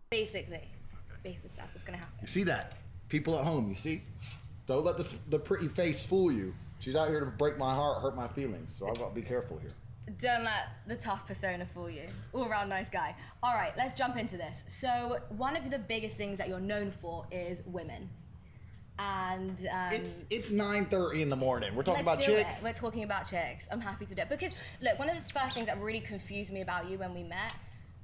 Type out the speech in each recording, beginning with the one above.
Basically, that's what's gonna happen. You see that? People at home, you see? Don't let the pretty face fool you. She's out here to break my heart, hurt my feelings, so I've got to be careful here. Don't let the tough persona fool you. All-around nice guy. All right, let's jump into this. So one of the biggest things that you're known for is women. And it's 9:30 in the morning. We're talking about chicks. We're talking about chicks. I'm happy to do it. Because, look, one of the first things that really confused me about you when we met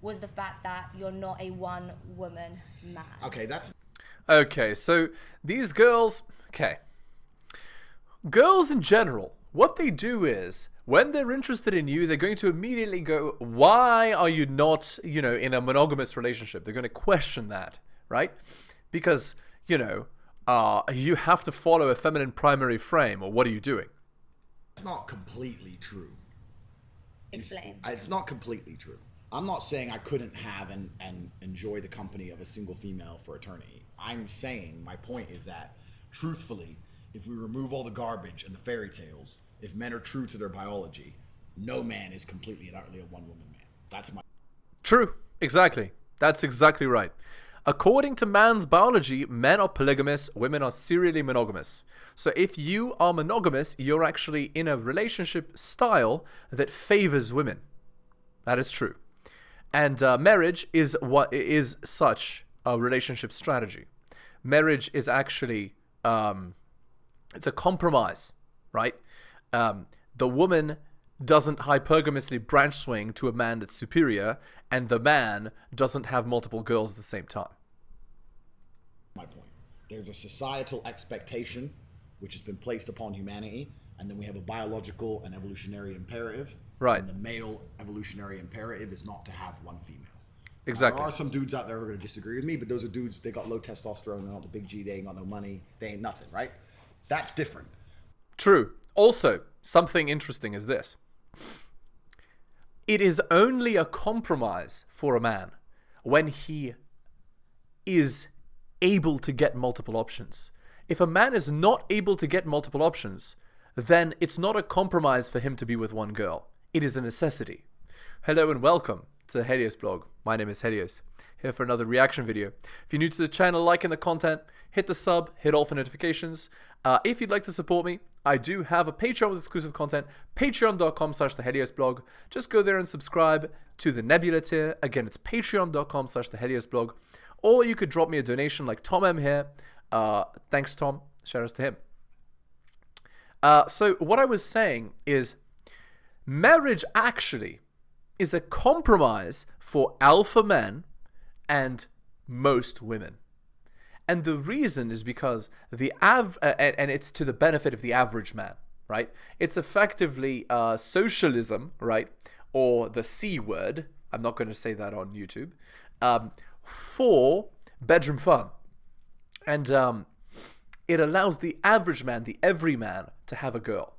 was the fact that you're not a one-woman man. Okay, that's... Okay, so these girls... Okay. Girls in general, what they do is, when they're interested in you, they're going to immediately go, why are you not, in a monogamous relationship? They're going to question that, right? Because, you have to follow a feminine primary frame, or what are you doing? It's not completely true. Explain. It's not completely true. I'm not saying I couldn't have and enjoy the company of a single female for eternity. I'm saying, my point is that, truthfully, if we remove all the garbage and the fairy tales, if men are true to their biology, no man is completely and utterly a one-woman man. That's my... True. Exactly. That's exactly right. According to man's biology, men are polygamous, women are serially monogamous. So if you are monogamous, you're actually in a relationship style that favors women. That is true. And marriage is what is such a relationship strategy. Marriage is actually... it's a compromise, right? The woman doesn't hypergamously branch swing to a man that's superior, and the man doesn't have multiple girls at the same time. My point. There's a societal expectation which has been placed upon humanity, and then we have a biological and evolutionary imperative. Right. And the male evolutionary imperative is not to have one female. Exactly. There are some dudes out there who are going to disagree with me, but those are dudes, they got low testosterone, they're not the big G, they ain't got no money, they ain't nothing, right? That's different. True. Also, something interesting is this. It is only a compromise for a man when he is able to get multiple options. If a man is not able to get multiple options, then it's not a compromise for him to be with one girl. It is a necessity. Hello and welcome to the heliosblog. My name is Helios, here for another reaction video. If you're new to the channel, liking the content, hit the sub, hit all for notifications. If you'd like to support me, I do have a Patreon with exclusive content, patreon.com/theheliosblog. Just go there and subscribe to the Nebula tier. Again, it's patreon.com/theheliosblog. Or you could drop me a donation like Tom M here. Thanks, Tom. Shout outs to him. So what I was saying is, marriage actually is a compromise for alpha men and most women. And the reason is because and it's to the benefit of the average man, right? It's effectively socialism, right? Or the C word. I'm not going to say that on YouTube. For bedroom fun. And it allows the average man, the everyman, to have a girl.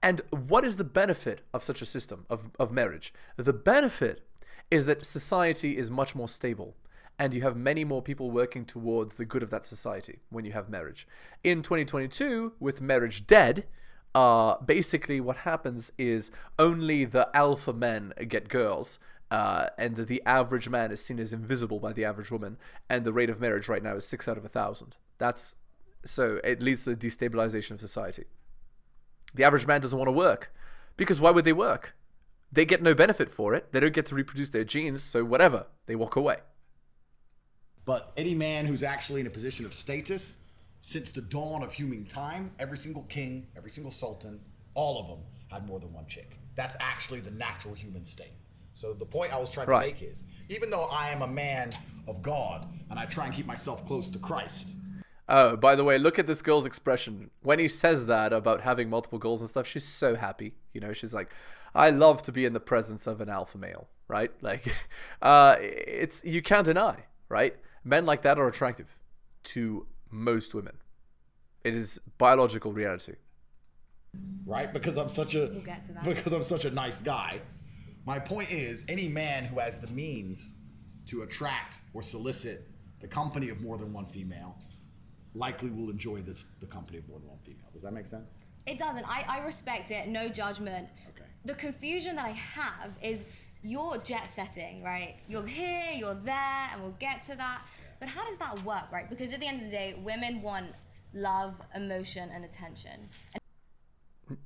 And what is the benefit of such a system of marriage? The benefit is that society is much more stable. And you have many more people working towards the good of that society when you have marriage. In 2022, with marriage dead, basically what happens is only the alpha men get girls, and the average man is seen as invisible by the average woman, and the rate of marriage right now is 6 out of 1,000. So it leads to the destabilization of society. The average man doesn't want to work, because why would they work? They get no benefit for it. They don't get to reproduce their genes, so whatever, they walk away. But any man who's actually in a position of status, since the dawn of human time, every single king, every single sultan, all of them had more than one chick. That's actually the natural human state. So the point I was trying to make is, even though I am a man of God, and I try and keep myself close to Christ. Oh, by the way, look at this girl's expression. When he says that about having multiple girls and stuff, she's so happy. She's like, I love to be in the presence of an alpha male, right? Like, you can't deny, right? Men like that are attractive to most women. It is biological reality. Right? Because I'm such a We'll get to that. because I'm such a nice guy. My point is, any man who has the means to attract or solicit the company of more than one female likely will enjoy the company of more than one female. Does that make sense? It doesn't. I respect it. No judgment. Okay. The confusion that I have is, you're jet setting, right? You're here, you're there, and we'll get to that. But how does that work, right? Because at the end of the day, women want love, emotion, and attention.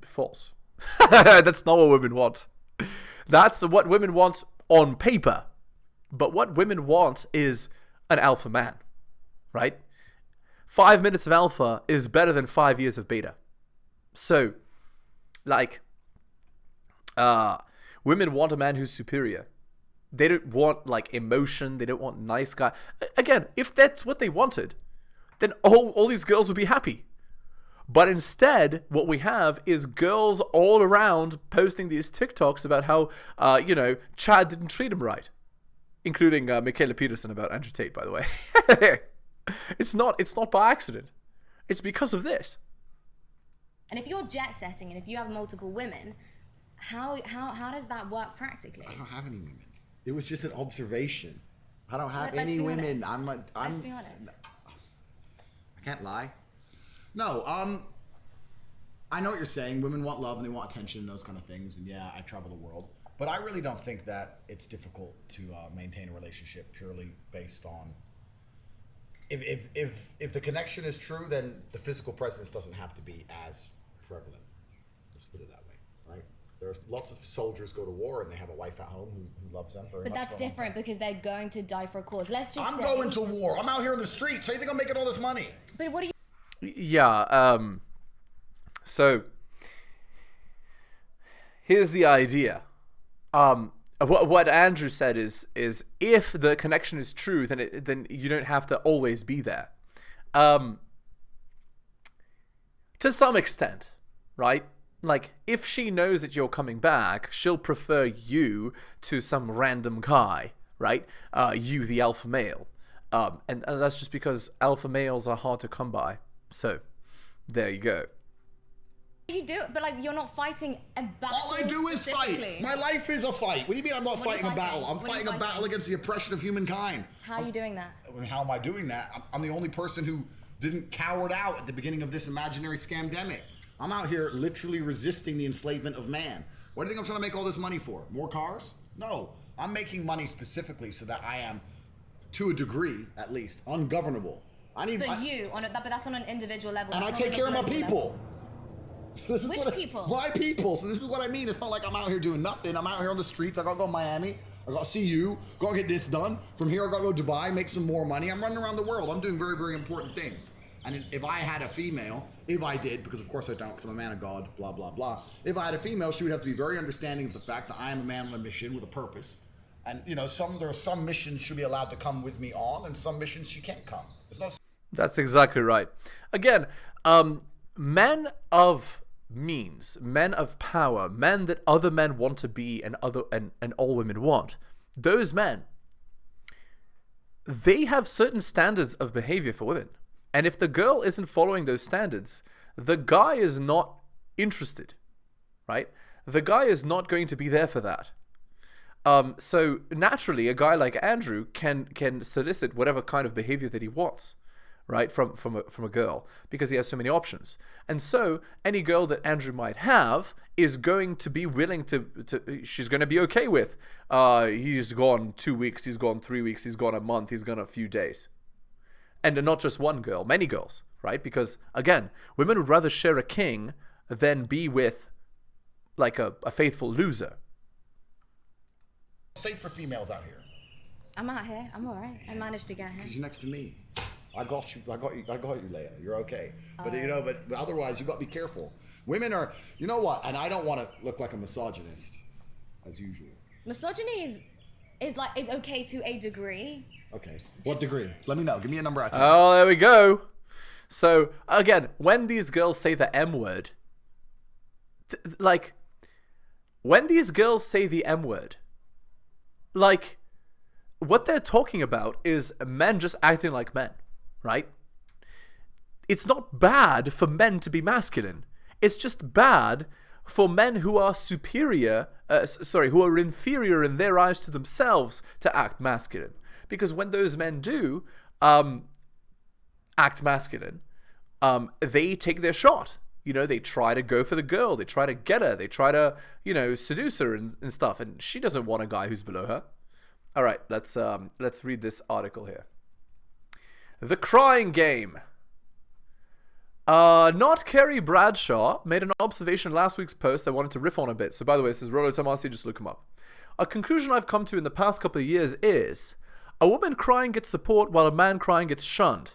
False. That's not what women want. That's what women want on paper. But what women want is an alpha man, right? 5 minutes of alpha is better than 5 years of beta. So, like, women want a man who's superior. They don't want, like, emotion. They don't want nice guy. Again, if that's what they wanted, then all these girls would be happy. But instead, what we have is girls all around posting these TikToks about how, Chad didn't treat him right. Including Michaela Peterson about Andrew Tate, by the way. It's not by accident. It's because of this. And if you're jet setting and if you have multiple women, how does that work practically? I don't have any women. It was just an observation. I don't have Let's any be women. honest. Let's be honest. I can't lie. No, I know what you're saying. Women want love and they want attention and those kind of things. And yeah, I travel the world. But I really don't think that it's difficult to maintain a relationship purely based on if the connection is true, then the physical presence doesn't have to be as prevalent. Let's put it that way, right? There's lots of soldiers go to war and they have a wife at home who loves them very much. But that's different because they're going to die for a cause. Let's just I'm going to war. I'm out here in the streets. How do you think I'm making all this money? But what do you... Yeah, so here's the idea. What Andrew said is if the connection is true, then you don't have to always be there. To some extent, right? Like, if she knows that you're coming back, she'll prefer you to some random guy, right? You, the alpha male. And that's just because alpha males are hard to come by. So, there you go. You do it, but like you're not fighting a battle. All I do is fight. My life is a fight. What do you mean I'm not fighting a battle? I'm fighting a battle against the oppression of humankind. How are you doing that? How am I doing that? I'm the only person who didn't cowered out at the beginning of this imaginary scamdemic. I'm out here literally resisting the enslavement of man. What do you think I'm trying to make all this money for? More cars? No. I'm making money specifically so that I am, to a degree at least, ungovernable. But that's on an individual level. And I take care of my people. Which people? My people. So this is what I mean. It's not like I'm out here doing nothing. I'm out here on the streets. I gotta go to Miami. I gotta see you. Gotta get this done. From here, I gotta go to Dubai, make some more money. I'm running around the world. I'm doing very, very important things. And if I had a female, if I did, because of course I don't, because I'm a man of God, blah, blah, blah. If I had a female, she would have to be very understanding of the fact that I am a man on a mission with a purpose. And, there are some missions she'll be allowed to come with me on, and some missions she can't come. That's exactly right. Again, men of means, men of power, men that other men want to be and all women want, those men, they have certain standards of behavior for women. And if the girl isn't following those standards, the guy is not interested, right? The guy is not going to be there for that. So naturally, a guy like Andrew can solicit whatever kind of behavior that he wants, right, from a girl, because he has so many options. And so any girl that Andrew might have is going to be willing to she's going to be okay with, he's gone 2 weeks, he's gone 3 weeks, he's gone a month, he's gone a few days. And not just one girl, many girls, right? Because again, women would rather share a king than be with like a faithful loser. Safe for females out here. I'm out here. I'm all right. I managed to get here. Because you're next to me. I got you, Leia. You're okay. But but otherwise, you got to be careful. Women are, you know what? And I don't want to look like a misogynist, as usual. Misogyny is okay to a degree. Okay. What degree? Let me know. Give me a number out of 10. Oh, there we go. So again, when these girls say the M word, when these girls say the M word, what they're talking about is men just acting like men, right? It's not bad for men to be masculine. It's just bad for men who are who are inferior in their eyes to themselves to act masculine. Because when those men do act masculine, they take their shot. You know, they try to go for the girl. They try to get her. They try to, you know, seduce her and stuff. And she doesn't want a guy who's below her. All right, let's read this article here. The Crying Game. Not Kerry Bradshaw made an observation in last week's post I wanted to riff on a bit. So by the way, this is Rollo Tomasi, just look him up. A conclusion I've come to in the past couple of years is a woman crying gets support while a man crying gets shunned.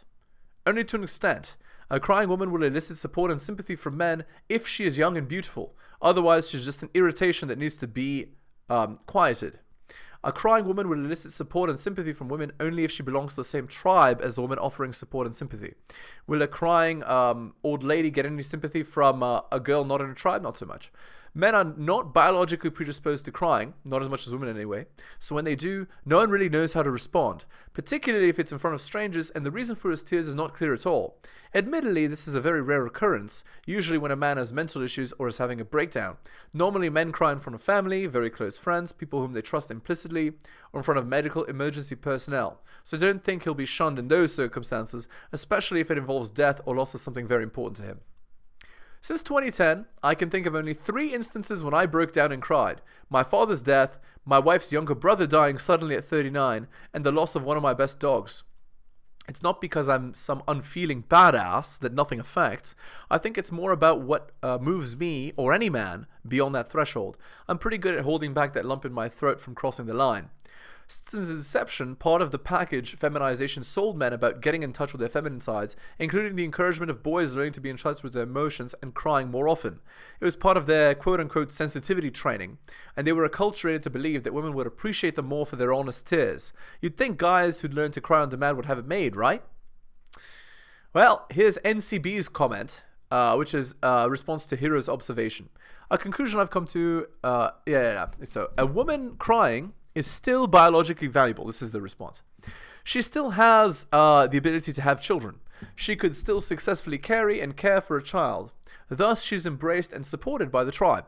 Only to an extent. A crying woman will elicit support and sympathy from men if she is young and beautiful. Otherwise, she's just an irritation that needs to be quieted. A crying woman will elicit support and sympathy from women only if she belongs to the same tribe as the woman offering support and sympathy. Will a crying old lady get any sympathy from a girl not in a tribe? Not so much. Men are not biologically predisposed to crying, not as much as women anyway, so when they do, no one really knows how to respond, particularly if it's in front of strangers and the reason for his tears is not clear at all. Admittedly, this is a very rare occurrence, usually when a man has mental issues or is having a breakdown. Normally, men cry in front of family, very close friends, people whom they trust implicitly, or in front of medical emergency personnel. So don't think he'll be shunned in those circumstances, especially if it involves death or loss of something very important to him. Since 2010, I can think of only 3 instances when I broke down and cried. My father's death, my wife's younger brother dying suddenly at 39, and the loss of one of my best dogs. It's not because I'm some unfeeling badass that nothing affects. I think it's more about what moves me, or any man, beyond that threshold. I'm pretty good at holding back that lump in my throat from crossing the line. Since inception, part of the package feminization sold men about getting in touch with their feminine sides, including the encouragement of boys learning to be in touch with their emotions and crying more often. It was part of their quote-unquote sensitivity training, and they were acculturated to believe that women would appreciate them more for their honest tears. You'd think guys who'd learned to cry on demand would have it made, right? Well, here's NCB's comment, which is a response to Hero's observation. A conclusion I've come to, So, a woman crying is still biologically valuable. This is the response. She still has the ability to have children. She could still successfully carry and care for a child. Thus, she's embraced and supported by the tribe.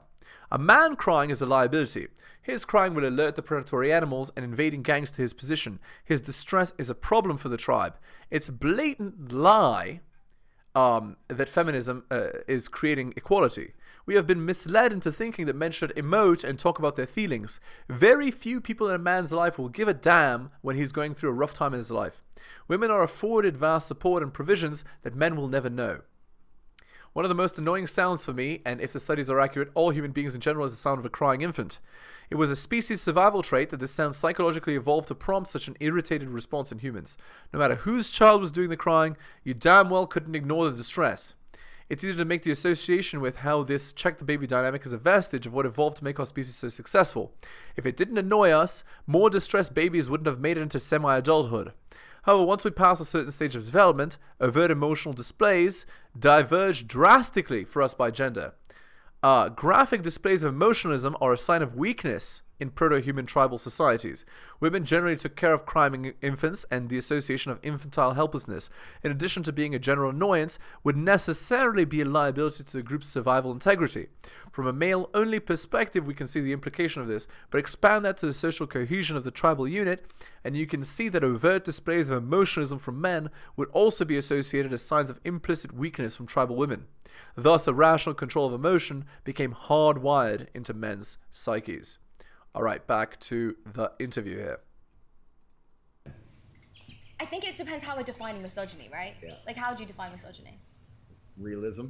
A man crying is a liability. His crying will alert the predatory animals and invading gangs to his position. His distress is a problem for the tribe. It's a blatant lie that feminism is creating equality. We have been misled into thinking that men should emote and talk about their feelings. Very few people in a man's life will give a damn when he's going through a rough time in his life. Women are afforded vast support and provisions that men will never know. One of the most annoying sounds for me, and if the studies are accurate, all human beings in general, is the sound of a crying infant. It was a species survival trait that this sound psychologically evolved to prompt such an irritated response in humans. No matter whose child was doing the crying, you damn well couldn't ignore the distress. It's easy to make the association with how this check the baby dynamic is a vestige of what evolved to make our species so successful. If it didn't annoy us, more distressed babies wouldn't have made it into semi-adulthood. However, once we pass a certain stage of development, overt emotional displays diverge drastically for us by gender. Graphic displays of emotionalism are a sign of weakness in proto-human tribal societies. Women generally took care of crying infants, and the association of infantile helplessness, in addition to being a general annoyance, would necessarily be a liability to the group's survival integrity. From a male-only perspective, we can see the implication of this, but expand that to the social cohesion of the tribal unit, and you can see that overt displays of emotionalism from men would also be associated as signs of implicit weakness from tribal women. Thus, a rational control of emotion became hardwired into men's psyches. All right, back to the interview here. I think it depends how we're defining misogyny, right? Yeah. Like, how do you define misogyny? Realistic.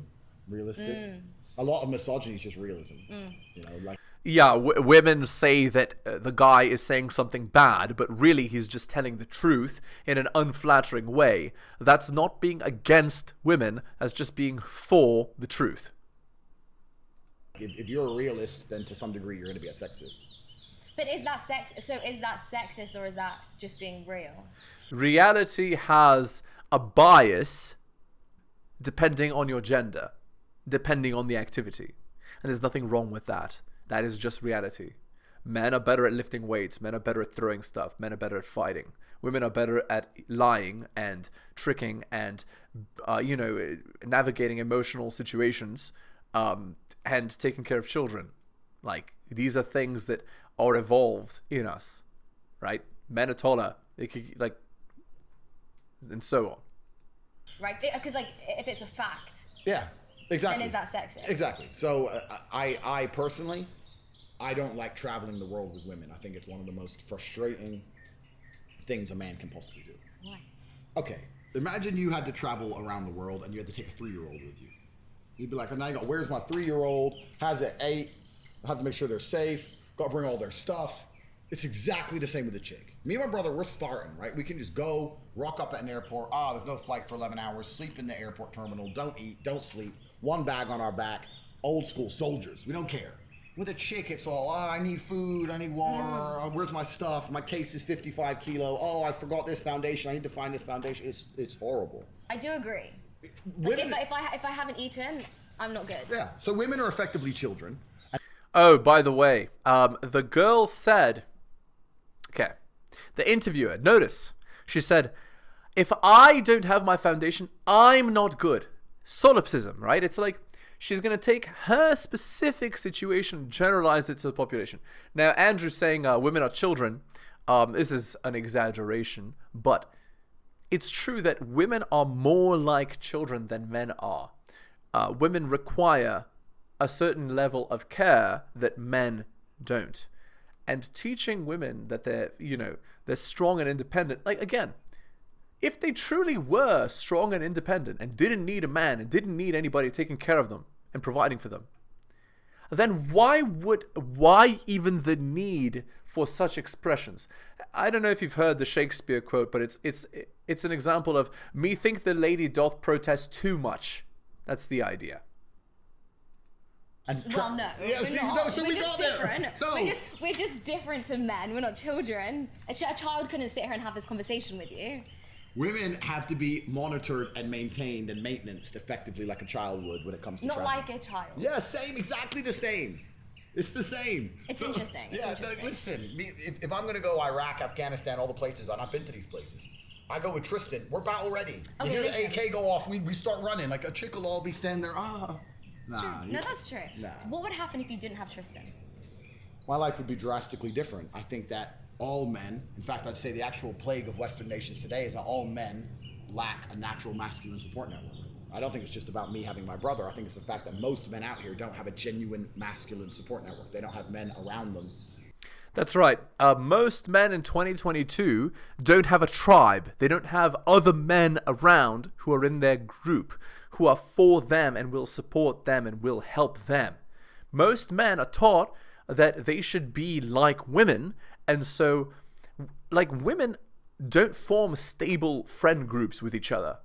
A lot of misogyny is just realism. You know, like. Yeah, women say that the guy is saying something bad, but really he's just telling the truth in an unflattering way. That's not being against women, that's just being for the truth. If you're a realist, then to some degree you're going to be a sexist. But is that sexist, or is that just being real? Reality has a bias depending on your gender, depending on the activity. And there's nothing wrong with that. That is just reality. Men are better at lifting weights. Men are better at throwing stuff. Men are better at fighting. Women are better at lying and tricking and, navigating emotional situations and taking care of children. Like, these are things that are evolved in us, right? Men are taller, they could, like, and so on. Right, because, like, if it's a fact. Yeah. Exactly. then is that sexist? Exactly. So I personally, I don't like traveling the world with women. I think it's one of the most frustrating things a man can possibly do. Why? Okay, imagine you had to travel around the world and you had to take a 3-year-old with you. You'd be like, oh, now you go, where's my 3-year-old? Has it 8? I have to make sure they're safe. Got to bring all their stuff. It's exactly the same with a chick. Me and my brother, we're Spartan, right? We can just go, rock up at an airport. There's no flight for 11 hours. Sleep in the airport terminal. Don't eat. Don't sleep. One bag on our back. Old school soldiers. We don't care. With a chick, it's all, I need food. I need water. Where's my stuff? My case is 55 kilo. Oh, I forgot this foundation. I need to find this foundation. It's horrible. I do agree. Women, If I haven't eaten, I'm not good. yeah. So women are effectively children. Oh, by the way, the girl said, okay, the interviewer, notice, she said, if I don't have my foundation, I'm not good. Solipsism, right? It's like she's going to take her specific situation, generalize it to the population. Now, Andrew's saying women are children. This is an exaggeration, but it's true that women are more like children than men are. Women require a certain level of care that men don't. And teaching women that they're strong and independent, like, again, if they truly were strong and independent and didn't need a man and didn't need anybody taking care of them and providing for them, then why even the need for such expressions? I don't know if you've heard the Shakespeare quote, but it's an example of me think the lady doth protest too much. That's the idea. Well, no. Yeah, we're not. No, so we're we just got there. different. No. We're just different to men. We're not children. A child couldn't sit here and have this conversation with you. Women have to be monitored and maintained and maintenanced effectively like a child would when it comes to Not travel. like a child. Yeah, same, exactly the same. It's the same. It's interesting. It's Yeah, interesting. listen, if I'm going to go Iraq, Afghanistan, all the places, I've not been to these places. I go with Tristan. We're battle ready. Okay, You hear listen. the AK go off, we start running. Like a chick will all be standing there. Nah. No, that's true. Nah. What would happen if you didn't have Tristan? My life would be drastically different. I think that all men, in fact, I'd say the actual plague of Western nations today is that all men lack a natural masculine support network. I don't think it's just about me having my brother. I think it's the fact that most men out here don't have a genuine masculine support network. They don't have men around them. That's right. Most men in 2022 don't have a tribe. They don't have other men around who are in their group, who are for them and will support them and will help them. Most men are taught that they should be like women, and so, like, women don't form stable friend groups with each other.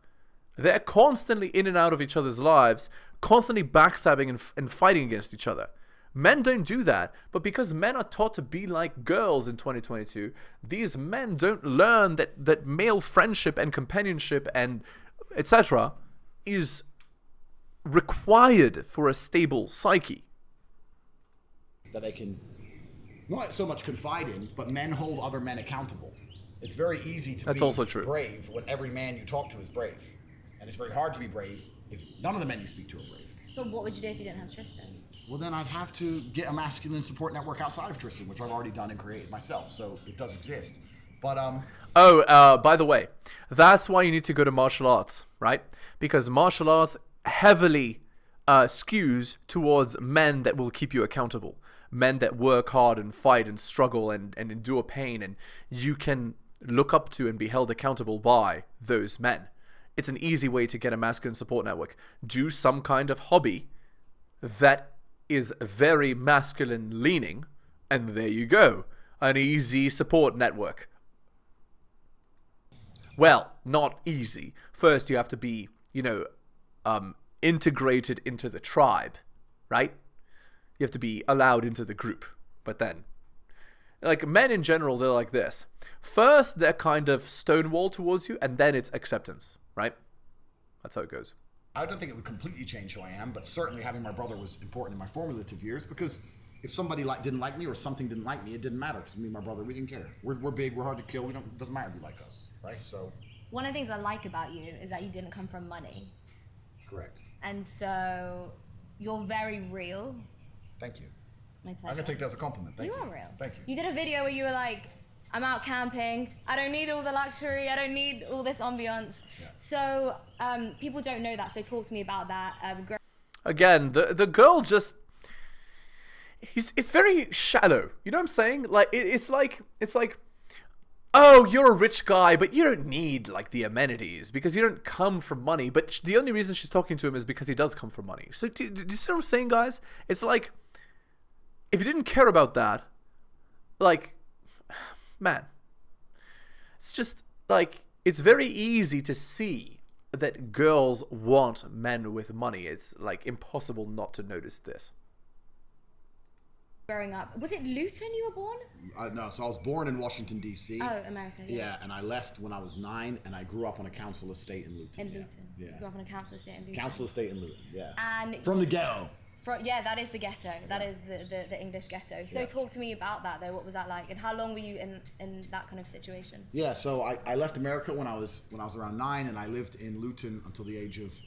They're constantly in and out of each other's lives, constantly backstabbing and fighting against each other. Men don't do that, but because men are taught to be like girls in 2022, these men don't learn that male friendship and companionship and etc. is required for a stable psyche. That they can not so much confide in, but men hold other men accountable. It's very easy to That's be also true. brave when every man you talk to is brave. And it's very hard to be brave if none of the men you speak to are brave. But what would you do if you didn't have Tristan? Well, then I'd have to get a masculine support network outside of Tristan, which I've already done and created myself. So it does exist. But by the way, that's why you need to go to martial arts, right? Because martial arts heavily skews towards men that will keep you accountable. Men that work hard and fight and struggle and endure pain, and you can look up to and be held accountable by those men. It's an easy way to get a masculine support network. Do some kind of hobby that is very masculine leaning, and there you go. An easy support network. Well, not easy. First, you have to be, integrated into the tribe, right? You have to be allowed into the group. But then, like, men in general, they're like this. First, they're kind of stonewall towards you, and then it's acceptance, right? That's how it goes. I don't think it would completely change who I am, but certainly having my brother was important in my formative years, because if somebody didn't like me or something didn't like me, it didn't matter, because me and my brother, we didn't care. We're big, we're hard to kill. It doesn't matter if you like us, right? So One of the things I like about you is that you didn't come from money. correct. And so you're very real. Thank you. My pleasure. I'm gonna take that as a compliment. Thank you. You are real. Thank you. You did a video where you were like, I'm out camping. I don't need all the luxury. I don't need all this ambiance. Yeah. So people don't know that. So talk to me about that. again, the girl just, it's very shallow. You know what I'm saying? Like it's like, oh, you're a rich guy, but you don't need like the amenities because you don't come from money. But the only reason she's talking to him is because he does come from money. So do you see what I'm saying, guys? It's like, if you didn't care about that, like, man, it's just like, it's very easy to see that girls want men with money. It's like impossible not to notice this. Growing up, was it Luton you were born? No, so I was born in Washington, D.C. Oh, America. Yeah, and I left when I was 9, and I grew up on a council estate in Luton. In Luton. Yeah. You grew up on a council estate in Luton. Council estate in Luton, yeah. And from the ghetto. Yeah, that is the ghetto. That is the English ghetto. So Yeah. Talk to me about that though. What was that like? And how long were you in that kind of situation? Yeah, so I left America when I was around 9, and I lived in Luton until the age of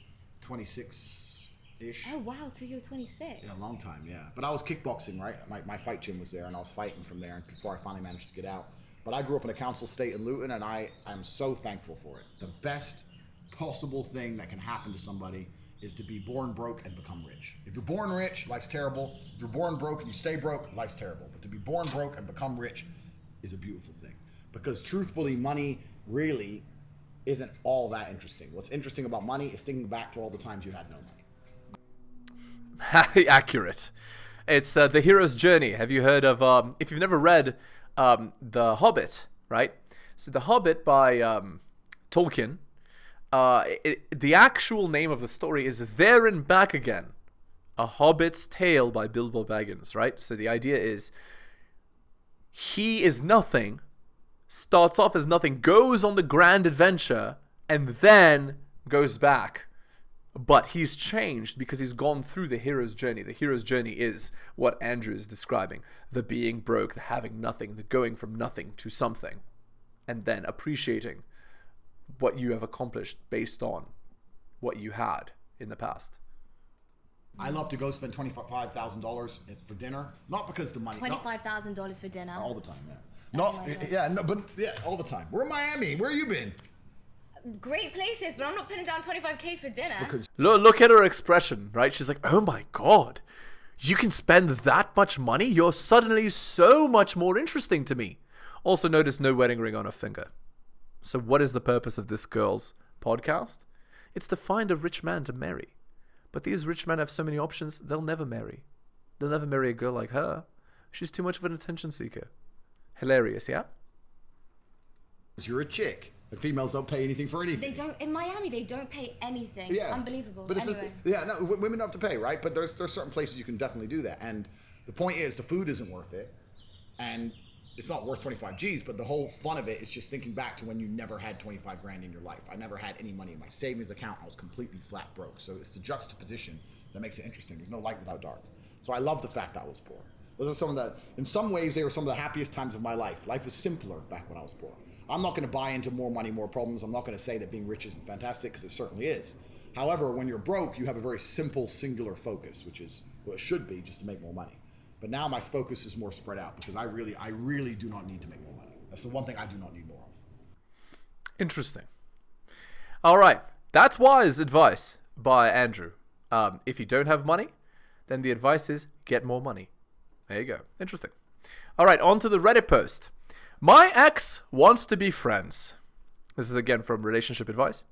26-ish. Oh wow, till you were 26. Yeah, a long time, yeah. But I was kickboxing, right? My fight gym was there, and I was fighting from there before I finally managed to get out. But I grew up in a council estate in Luton, and I'm so thankful for it. The best possible thing that can happen to somebody is to be born broke and become rich. If you're born rich, life's terrible. If you're born broke and you stay broke, life's terrible. But to be born broke and become rich is a beautiful thing. Because truthfully, money really isn't all that interesting. What's interesting about money is thinking back to all the times you had no money. Accurate. It's the hero's journey. Have you heard of, if you've never read The Hobbit, right? So The Hobbit by Tolkien, the actual name of the story is There and Back Again, A Hobbit's Tale by Bilbo Baggins, right? So the idea is, he is nothing, starts off as nothing, goes on the grand adventure, and then goes back. But he's changed because he's gone through the hero's journey. The hero's journey is what Andrew is describing. The being broke, the having nothing, the going from nothing to something, and then appreciating what you have accomplished based on what you had in the past. I love to go spend $25,000 for dinner, not because the money. $25,000 for dinner. All the time, yeah. All the time. We're in Miami. Where you been? Great places, but I'm not putting down 25k for dinner. Because Look at her expression, right? She's like, oh my God, you can spend that much money? You're suddenly so much more interesting to me. Also notice no wedding ring on her finger. So what is the purpose of this girl's podcast? It's to find a rich man to marry. But these rich men have so many options, they'll never marry. They'll never marry a girl like her. She's too much of an attention seeker. Hilarious, yeah? you're a chick. The females don't pay anything for anything. They don't, in Miami, they don't pay anything. Yeah. Unbelievable. But it's anyway. women don't have to pay, right? But there's certain places you can definitely do that. And the point is, the food isn't worth it. And it's not worth 25 G's, but the whole fun of it is just thinking back to when you never had 25 grand in your life. I never had any money in my savings account. I was completely flat broke. So it's the juxtaposition that makes it interesting. There's no light without dark. So I love the fact that I was poor. Those are some of the, in some ways, they were some of the happiest times of my life. Life was simpler back when I was poor. I'm not going to buy into more money, more problems. I'm not going to say that being rich isn't fantastic, because it certainly is. However, when you're broke, you have a very simple, singular focus, which is, well, it should be just to make more money. But now my focus is more spread out, because I really do not need to make more money. That's the one thing I do not need more of. Interesting. All right. That's wise advice by Andrew. If you don't have money, then the advice is get more money. There you go. Interesting. All right. On to the Reddit post. My ex wants to be friends. This is again from Relationship Advice.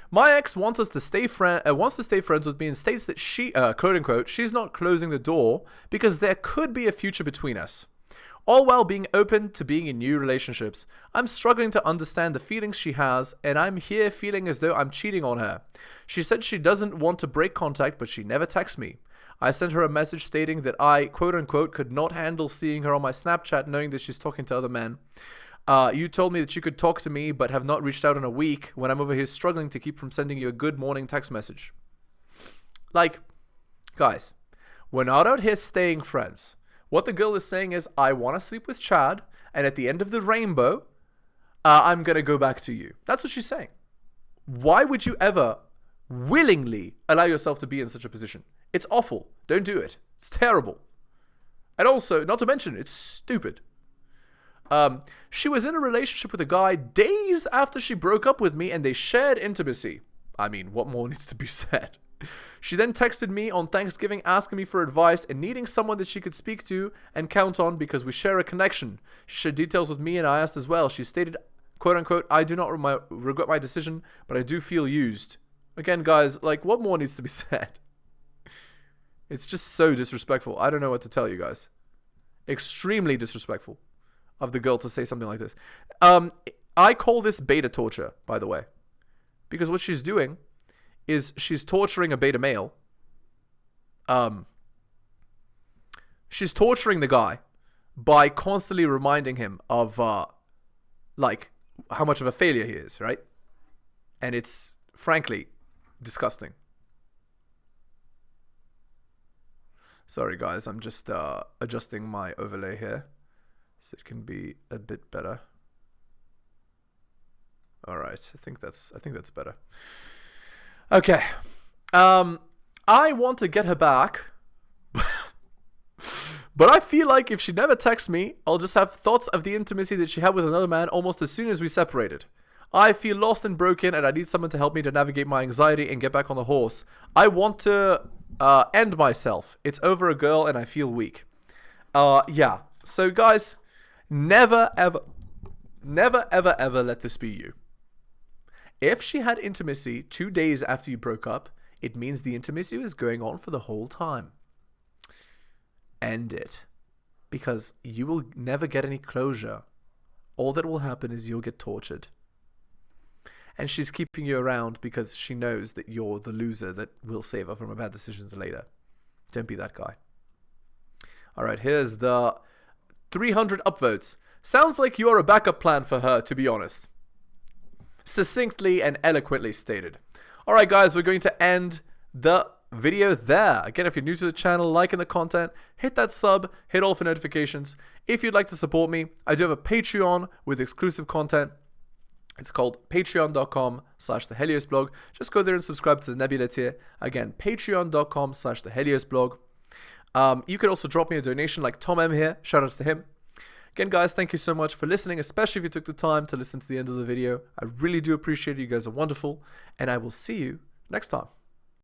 My ex wants to stay friends with me and states that she, quote unquote, she's not closing the door because there could be a future between us. All while being open to being in new relationships. I'm struggling to understand the feelings she has, and I'm here feeling as though I'm cheating on her. She said she doesn't want to break contact, but she never texts me. I sent her a message stating that I, quote unquote, could not handle seeing her on my Snapchat knowing that she's talking to other men. You told me that you could talk to me but have not reached out in a week when I'm over here struggling to keep from sending you a good morning text message. Like, guys, we're not out here staying friends. What the girl is saying is, I want to sleep with Chad, and at the end of the rainbow, I'm going to go back to you. That's what she's saying. Why would you ever willingly allow yourself to be in such a position? It's awful. Don't do it. It's terrible. And also, not to mention, it's stupid. She was in a relationship with a guy days after she broke up with me, and they shared intimacy. I mean, what more needs to be said? She then texted me on Thanksgiving asking me for advice and needing someone that she could speak to and count on because we share a connection. She shared details with me and I asked as well. She stated, quote unquote, I do not regret my decision, but I do feel used. Again, guys, like, what more needs to be said? It's just so disrespectful. I don't know what to tell you guys. Extremely disrespectful of the girl to say something like this. I call this beta torture, by the way. Because what she's doing is she's torturing a beta male. She's torturing the guy by constantly reminding him of, like, how much of a failure he is, right? And it's, frankly, disgusting. Sorry, guys. I'm just adjusting my overlay here so it can be a bit better. All right. I think that's better. Okay. I want to get her back. But I feel like if she never texts me, I'll just have thoughts of the intimacy that she had with another man almost as soon as we separated. I feel lost and broken, and I need someone to help me to navigate my anxiety and get back on the horse. I want to end myself. It's over a girl, and I feel weak. Yeah. So, guys, never, ever let this be you. If she had intimacy 2 days after you broke up, it means the intimacy is going on for the whole time. End it. Because you will never get any closure. All that will happen is you'll get tortured. And she's keeping you around because she knows that you're the loser that will save her from her bad decisions later. Don't be that guy. Alright, here's the 300 upvotes. Sounds like you're a backup plan for her, to be honest. Succinctly and eloquently stated. Alright guys, we're going to end the video there. Again, if you're new to the channel, liking the content, hit that sub, hit all for notifications. If you'd like to support me, I do have a Patreon with exclusive content. It's called patreon.com/theheliosblog. Just go there and subscribe to the Nebula tier. Again, patreon.com/theheliosblog. You could also drop me a donation like Tom M here. Shout outs to him. Again, guys, thank you so much for listening, especially if you took the time to listen to the end of the video. I really do appreciate it. You guys are wonderful, and I will see you next time.